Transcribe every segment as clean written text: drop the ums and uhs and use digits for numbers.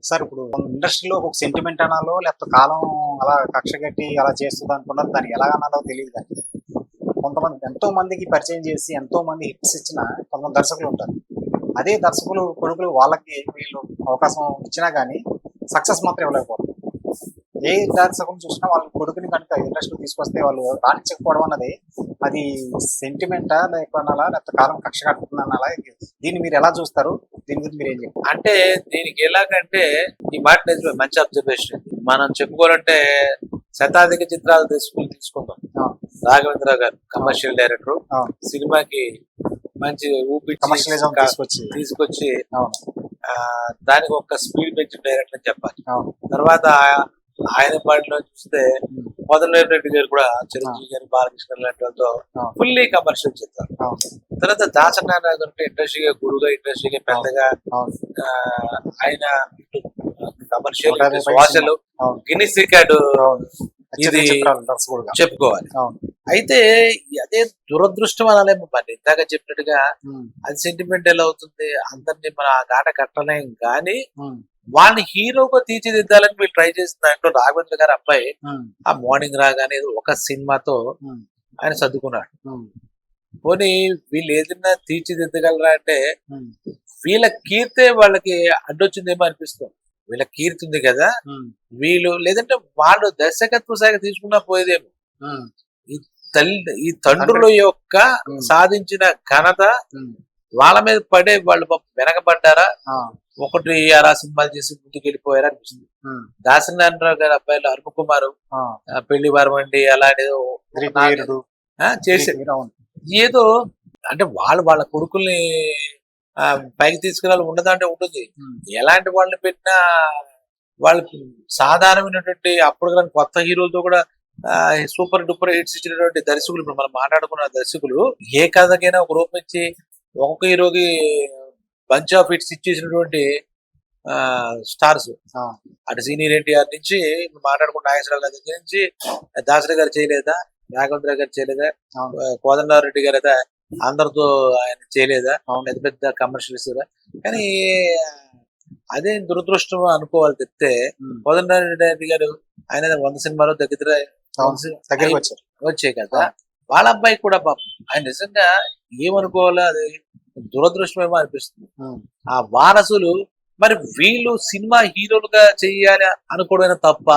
Sir ఇప్పుడు ఇండస్ట్రీలో ఒక సెంటిమెంట్ అనాలో లేకపోతే కాలం అలా కక్ష కట్టి అలా చేస్తుంది అనుకున్నారు. దాన్ని ఎలా అనాలో తెలియదు కానీ కొంతమంది ఎంతో మందికి పరిచయం చేసి ఎంతో మంది హిట్స్ ఇచ్చిన కొంతమంది దర్శకులు ఉంటారు. అదే దర్శకులు కొడుకులు వాళ్ళకి వీళ్ళు అవకాశం ఇచ్చినా కానీ సక్సెస్ మాత్రం ఇవ్వలేకపోతారు. ఏ దర్శకులు చూసినా వాళ్ళ కొడుకుని కనుక ఇండస్ట్రీ తీసుకొస్తే వాళ్ళు రాణించకపోవడం అన్నది అది సెంటిమెంటా లేకపోతే లేకపోతే కాలం కక్ష కట్టుతుంది అనాలా? దీన్ని మీరు ఎలా చూస్తారు? దీని గురించి మీరు ఏం చెప్తారు? అంటే దీనికి ఎలాగంటే ఈ మాట నిజమే, మంచి అబ్జర్వేషన్. మనం చెప్పుకోవాలంటే శతాధిక చిత్రాలు తీసుకుందాం. రాఘవేంద్ర గారు కమర్షియల్ డైరెక్టర్, సినిమాకి మంచి కమర్షియలిజం తీసుకొచ్చి దానికి ఒక స్పీడ్ పెంచిన డైరెక్టర్ అని చెప్పాలి. తర్వాత ఆయన పాటలో చూస్తే మొదలైన రెడ్డి గారు కూడా చిరంజీవి గారు, బాలకృష్ణ లాంటి వాళ్ళతో ఫుల్లీ కమర్షియల్ చిత్రాలు. తర్వాత దాసనారాయణ గారు ఇండస్ట్రీగా గురుగా, ఇండస్ట్రీగా పెద్దగా ఆయన కమర్షియల్ శ్వాసలు గిన్నిస్ రికార్డు ఇది చెప్పుకోవాలి. అయితే అదే దురదృష్టం అనాలేమో, మరి ఇందాక చెప్పినట్టుగా అది సెంటిమెంటల్ అవుతుంది, అందరినీ మన ఆ గాట కట్టలేం. కానీ వాళ్ళని హీరోగా తీర్చిదిద్దాలని మీరు ట్రై చేసిన దాంట్లో రాఘవేంద్ర గారి అబ్బాయి ఆ మార్నింగ్ రాగానే ఒక సినిమాతో ఆయన సర్దుకున్నాడు. పోనీ వీళ్ళు ఏదైనా తీర్చిదిద్దగలరా అంటే వీళ్ళ కీర్తే వాళ్ళకి అడ్డొచ్చిందేమో అనిపిస్తుంది. వీళ్ళ కీర్తి ఉంది కదా, వీళ్ళు లేదంటే వాళ్ళు దర్శకత్వ శాఖ తీసుకున్నా పోయేదేమో. ఈ తండ్రుల యొక్క సాధించిన ఘనత వాళ్ళ మీద పడే వాళ్ళు వెనకబడ్డారా, ఒకటి అలా సినిమాలు చేసి ముందుకు వెళ్ళిపోయారా అనిపిస్తుంది. దాసనారాయణరావు గారి అబ్బాయిలు అరుణ్ కుమార్ పెళ్లి వారమండి అలాంటి చేసే ఏదో అంటే వాళ్ళ కొడుకుల్ని పైకి తీసుకురావాలి ఉన్నదంటే ఉంటుంది. ఎలాంటి వాళ్ళని పెట్టినా వాళ్ళు సాధారణమైనటువంటి అప్పుడు కొత్త హీరోలతో కూడా సూపర్ డూపర్ హిట్స్ ఇచ్చినటువంటి దర్శకులు, ఇప్పుడు మనం మాట్లాడుకున్న దర్శకులు ఏ కథకైనా ఒక రూపం ఇచ్చి ఒక్కొక్క హీరోకి బంచ్ ఆఫ్ హిట్స్ ఇచ్చేసినటువంటి స్టార్స్. అటు సీనియర్ ఎన్టీఆర్ నుంచి మాట్లాడుకున్న నాగేశ్వరరావు గారి దగ్గర నుంచి దాసరి గారు చేయలేదా, రాఘవేంద్ర గారు చేయలేదా, కోదండరామిరెడ్డి గారు అయితే అందరితో ఆయన చేయలేదా, పెద్ద పెద్ద కమర్షియల్స్. కానీ అదే దురదృష్టం అనుకోవాలి చెప్తే, కోదండరామిరెడ్డి గారు ఆయన 100 సినిమాలో దగ్గర వచ్చాయి కదా. వాళ్ళ అబ్బాయి కూడా పాపం ఆయన నిజంగా ఏమనుకోవాలో అది దురదృష్టమేమో అనిపిస్తుంది. ఆ వారసులు మరి వీళ్ళు సినిమా హీరోలుగా చెయ్యాలి అనుకోవడం తప్ప,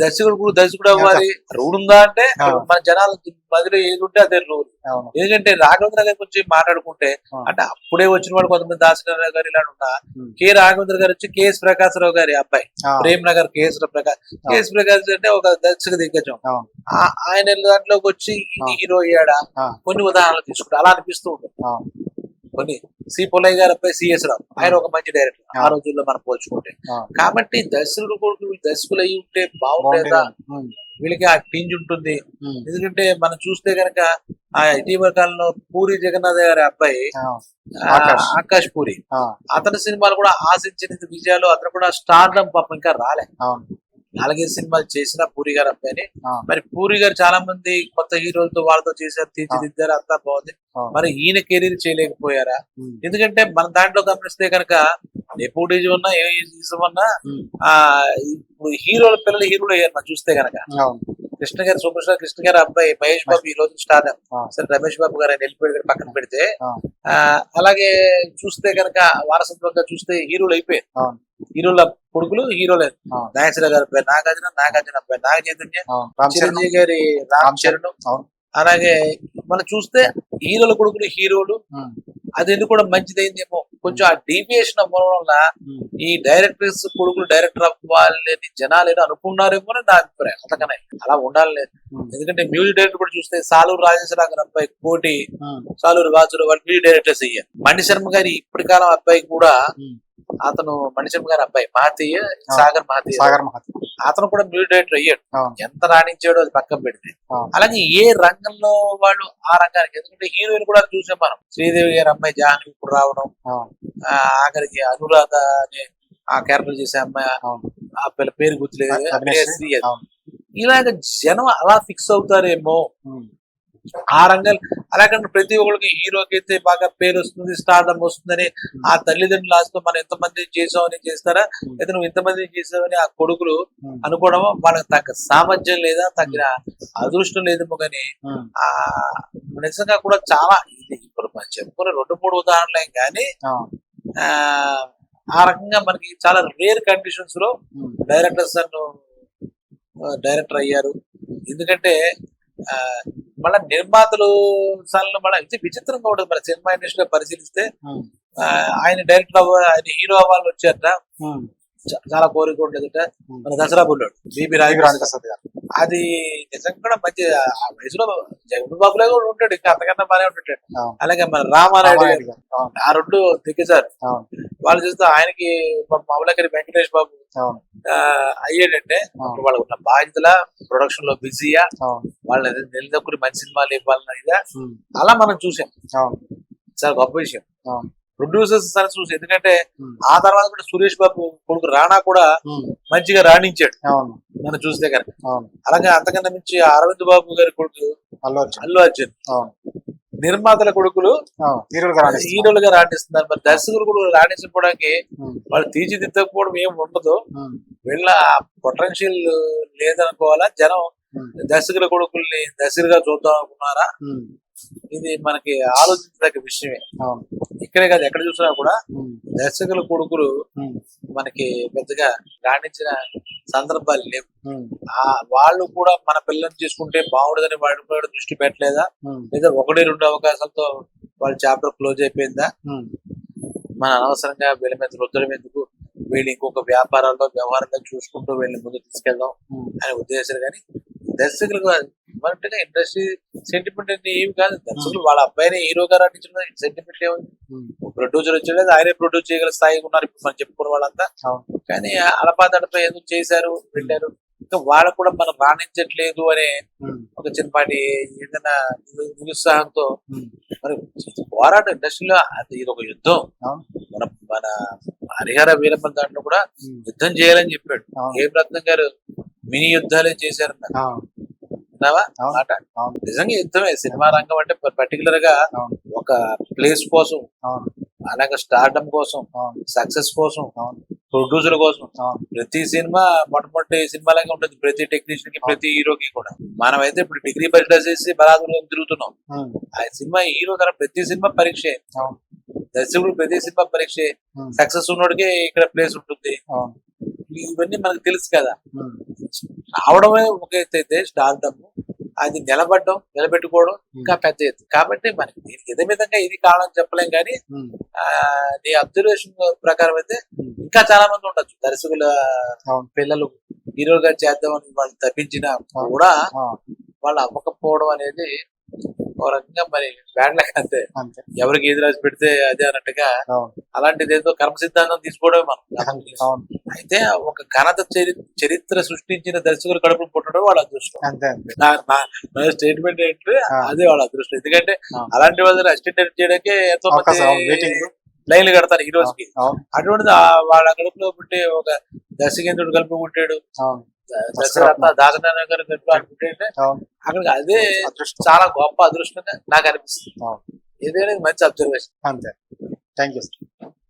దర్శకుడు అవ్వాలి రూల్ ఉందా అంటే మన జనాల మధ్యలో ఏది ఉంటే అదే రూల్. ఎందుకంటే రాఘవేంద్ర గారి గురించి మాట్లాడుకుంటే అంటే అప్పుడే వచ్చిన వాడు కొంతమంది దాసనారాయణ గారు ఇలా ఉన్నా, కే రాఘవేంద్ర గారు వచ్చి కేఎస్ ప్రకాశరావు గారి అబ్బాయి ప్రేమ్ నగర్ కేఎస్ ప్రకాశ్ అంటే ఒక దర్శక దిగ్గజం. ఆయన దాంట్లోకి వచ్చి హీరో అయ్యాడా, కొన్ని ఉదాహరణలు తీసుకుంటా అలా అనిపిస్తూ ఉంటుంది. కొన్ని సి పుల్లయ్య గారి అబ్బాయి సిఎస్ రావు, ఆయన ఒక మంచి డైరెక్టర్ ఆ రోజుల్లో మనం పోల్చుకుంటే. కాబట్టి దర్శకులు అయి ఉంటే బాగుండేదా, వీళ్ళకి ఆ టింజ్ ఉంటుంది. ఎందుకంటే మనం చూస్తే కనుక ఆ ఇటీవల కాలంలో పూరి జగన్నాథ్ గారి అబ్బాయి ఆకాష్ పూరి, అతని సినిమాలు కూడా ఆశించిన విజయాలు, అతను కూడా స్టార్డమ్ పాపం ఇంకా రాలే. 4-5 సినిమాలు చేసిన పూరి గారు అబ్బాయిని. మరి పూరి గారు చాలా మంది కొత్త హీరోలతో వాళ్ళతో చేశారు, తీర్చిదిద్దారు, అంతా బాగుంది. మరి ఈయన కెరీర్ చేయలేకపోయారా? ఎందుకంటే మన దాంట్లో గమనిస్తే కనుక నెపోటిజం ఉన్నా ఏ ఉన్నా ఇప్పుడు హీరోల పిల్లలు హీరోలు అయ్యారు మనం చూస్తే కనుక. కృష్ణ గారు, సూపర్ స్టార్ కృష్ణ గారి అబ్బాయి మహేష్ బాబు ఈ రోజు స్టార్. సరే రమేష్ బాబు గారు ఆయన వెళ్ళిపోయాడు పక్కన పెడితే, అలాగే చూస్తే కనుక వారసత్వంగా చూస్తే హీరోలు అయిపోయారు. హీరోల కొడుకులు హీరోలే. నాగేశ్వర గారి అబ్బాయి నాగార్జున అబ్బాయి నాగ చైతన్య, చిరంజీవి గారి రామ్ చరణ్. అలాగే మనం చూస్తే హీరోల కొడుకులు హీరోలు. అది ఎందుకు కూడా మంచిదైందేమో. కొంచెం ఆ డీవియేషన్ అవ్వడం వల్ల ఈ డైరెక్టర్స్ కొడుకులు డైరెక్టర్ అవ్వాలని జనాలు ఏదో అనుకున్నారేమో నా అభిప్రాయం. అంతకనే అలా ఉండాలి. ఎందుకంటే మ్యూజిక్ డైరెక్టర్ కూడా చూస్తే సాలూరు రాజేశ్వరరావు గారి అబ్బాయి కోటి, సాలూరు వాసులు వాళ్ళు మ్యూజిక్ డైరెక్టర్స్ అయ్యారు. మణిశర్మ గారి ఇప్పటి కాలం అబ్బాయి కూడా అతను మణిశర్మ గారి అబ్బాయి మహతీయ సాగర్ అతను కూడా మ్యూజిక్ డైరెక్టర్ అయ్యాడు. ఎంత రాణించాడో అది పక్కన పెడితే. అలాగే ఏ రంగంలో వాళ్ళు ఆ రంగానికి, ఎందుకంటే హీరోయిన్ కూడా చూసాం మనం. శ్రీదేవి గారి అమ్మాయి జాహ్నవి ఇప్పుడు రావడం, ఆఖరికి అనురాధ అనే ఆ క్యారెక్టర్ చేసే అమ్మాయి, ఆ పిల్ల పేరు గుర్తులేదు, ఇలాగ జనం అలా ఫిక్స్ అవుతారేమో. ఆ రంగాలు అలాగంటే ప్రతి ఒక్కరికి హీరోకి అయితే బాగా పేరు వస్తుంది, స్టార్డమ్ వస్తుందని ఆ తల్లిదండ్రులు ఆస్తో మనం ఎంతమంది చేసామని చేస్తారా, అయితే నువ్వు ఇంతమంది చేసావని ఆ కొడుకులు అనుకోవడం వాళ్ళకి తగ్గ సామర్థ్యం లేదా, తగిన అదృష్టం లేదేమో కానీ ఆ నిజంగా కూడా చాలా ఇది ఇప్పుడు మనం చెప్పుకునే 2-3 ఉదాహరణలే కానీ ఆ రకంగా మనకి చాలా రేర్ కండిషన్స్ లో డైరెక్టర్స్ డైరెక్టర్ అయ్యారు. ఎందుకంటే మళ్ళీ నిర్మాతలు మళ్ళీ ఇది విచిత్రంగా ఉంటుంది. మన సినిమా ఇండస్ట్రీలో పరిశీలిస్తే ఆయన డైరెక్టర్ ఆయన హీరో అవ్వాలని వచ్చారట, చాలా కోరిక ఉండేదట. మన దసరా బుల్లోడు బీబీ రాజప్రసాద్ గారు, అది నిజంగా కూడా మంచి ఆ వయసులో జగన్ బాబులో కూడా ఉంటాడు, ఇంకా అంతకన్నా బాగానే ఉంటాడు. అలాగే మన రామారాయుడు గారు, ఆ రెండు దిగ్గజారు వాళ్ళు చూస్తే ఆయనకి మామూలుగా వెంకటేష్ బాబు అయ్యేటంటే వాళ్ళకు ఉన్న బాధ్యతల ప్రొడక్షన్ లో బిజీయా, వాళ్ళని నిలదొక్కుని మంచి సినిమాలు ఇవ్వాలన్న ఇదా అలా మనం చూసాం. చాలా గొప్ప విషయం ప్రొడ్యూసర్స్ అని చూసి. ఎందుకంటే ఆ తర్వాత కూడా సురేష్ బాబు కొడుకు రాణా కూడా మంచిగా రాణించాడు మనం చూస్తే కనుక. అలాగే అంతకన్నా మించి అరవింద్ బాబు గారి కొడుకు అల్లు అర్జున్ నిర్మాతల కొడుకులు హీరోలుగా రాణిస్తున్నారు. మరి దర్శకులు కూడా రాణించుకోవడానికి వాళ్ళు తీర్చిదిద్దకపోవడం ఏం ఉండదు, వీళ్ళ పొటెన్షియల్ లేదనుకోవాలా. జనం దర్శకుల కొడుకుల్ని దర్శకులుగా చూద్దాం అనుకున్నారా, ఇది మనకి ఆలోచించదగ్గ విషయమే. ఇక్కడే కాదు ఎక్కడ చూసినా కూడా దర్శకుల కొడుకులు మనకి పెద్దగా రాణించిన సందర్భాలు లేవు. వాళ్ళు కూడా మన పిల్లల్ని చేసుకుంటే బాగుండదని వాళ్ళు కూడా దృష్టి పెట్టలేదా, లేదా 1-2 అవకాశాలతో వాళ్ళ చాప్టర్ క్లోజ్ అయిపోయిందా, మన అనవసరంగా వీళ్ళ మీద రుద్దడం ఎందుకు, వీళ్ళు ఇంకొక వ్యాపారాల్లో వ్యవహారంలో చూసుకుంటూ వీళ్ళని ముందు తీసుకెళ్దాం అనే ఉద్దేశం. కానీ దర్శకులు అంటే ఇండస్ట్రీ సెంటిమెంట్ అంటే ఏమి కాదు. దర్శకులు వాళ్ళ అబ్బాయిని హీరోగా రాణించడం సెంటిమెంట్ ఏముంది, ప్రొడ్యూసర్ వచ్చేది ఆయనే ప్రొడ్యూస్ చేయగల స్థాయిగా ఉన్నారు ఇప్పుడు మనం చెప్పుకున్న వాళ్ళంతా. కానీ అలపాదడపై ఎందుకు చేశారు వెళ్ళారు, ఇంకా వాళ్ళకు కూడా మనం రాణించట్లేదు అనే ఒక చిన్నపాటి ఏదైనా నిరుత్సాహంతో మరి పోరాటం ఇండస్ట్రీలో అది ఇది ఒక యుద్ధం. మన హరిహర వీరప్పన్ దాంట్లో కూడా యుద్ధం చేయాలని చెప్పాడు. ఏ రత్నం గారు మినీ యుద్ధాలే చేశారన్న మాట. నిజంగా యుద్ధమే సినిమా రంగం అంటే పర్టికులర్ గా ఒక ప్లేస్ కోసం, అలాగే స్టార్డమ్ కోసం, సక్సెస్ కోసం, ప్రొడ్యూసర్ కోసం ప్రతి సినిమా మొట్టమొదటి సినిమాలాగా ఉంటుంది ప్రతి టెక్నీషియన్ కి, ప్రతి హీరోకి కూడా. మనమైతే ఇప్పుడు డిగ్రీ పరీక్ష చేసి బలాదులు తిరుగుతున్నాం. ఆ సినిమా హీరో కదా ప్రతి సినిమా పరీక్షే, దర్శకుడు ప్రతి సినిమా పరీక్షే, సక్సెస్ ఉన్నోడికి ఇక్కడ ప్లేస్ ఉంటుంది. ఇవన్నీ మనకు తెలుసు కదా. రావడమే ఒక ఎత్తు అయితే స్టార్డమ్, అది నిలబెట్టుకోవడం ఇంకా పెద్ద ఎత్తు. కాబట్టి మనకి ఇదే విధంగా ఇది కావాలని చెప్పలేం. కానీ నీ అబ్జర్వేషన్ ప్రకారం అయితే ఇంకా చాలా మంది ఉండొచ్చు దర్శకుల పిల్లలు హీరోగా చేద్దామని వాళ్ళు తప్పించినా కూడా వాళ్ళు అవ్వకపోవడం అనేది ఒక రకంగా మరి బ్యాడ్ లక్. అంతే, ఎవరికి ఏది రాసి పెడితే అదే అన్నట్టుగా అలాంటిది ఏదో కర్మ సిద్ధాంతం తీసుకోవడమే మనం. అయితే ఒక ఘనత చరిత్ర సృష్టించిన దర్శకులు కడుపులు పుట్టడం వాళ్ళ అదృష్టం. నా స్టేట్మెంట్ ఏంటంటే అదే వాళ్ళ అదృష్టం. ఎందుకంటే అలాంటి వాళ్ళని అసిస్టెంట్ చేయడానికి ఎంతో మంది లైన్లు కడతారు ఈ రోజుకి. అటువంటిది వాళ్ళ కడుపులో పుట్టి ఒక దర్శకేంద్రుడు కలుపు పుట్టాడు, దాసనారాయణ గారు కలుపు అనుకుంటే అక్కడికి అదే చాలా గొప్ప అదృష్టంగా నాకు అనిపిస్తుంది. ఇదే మంచి అబ్జర్వేషన్. అంతే. Thank you.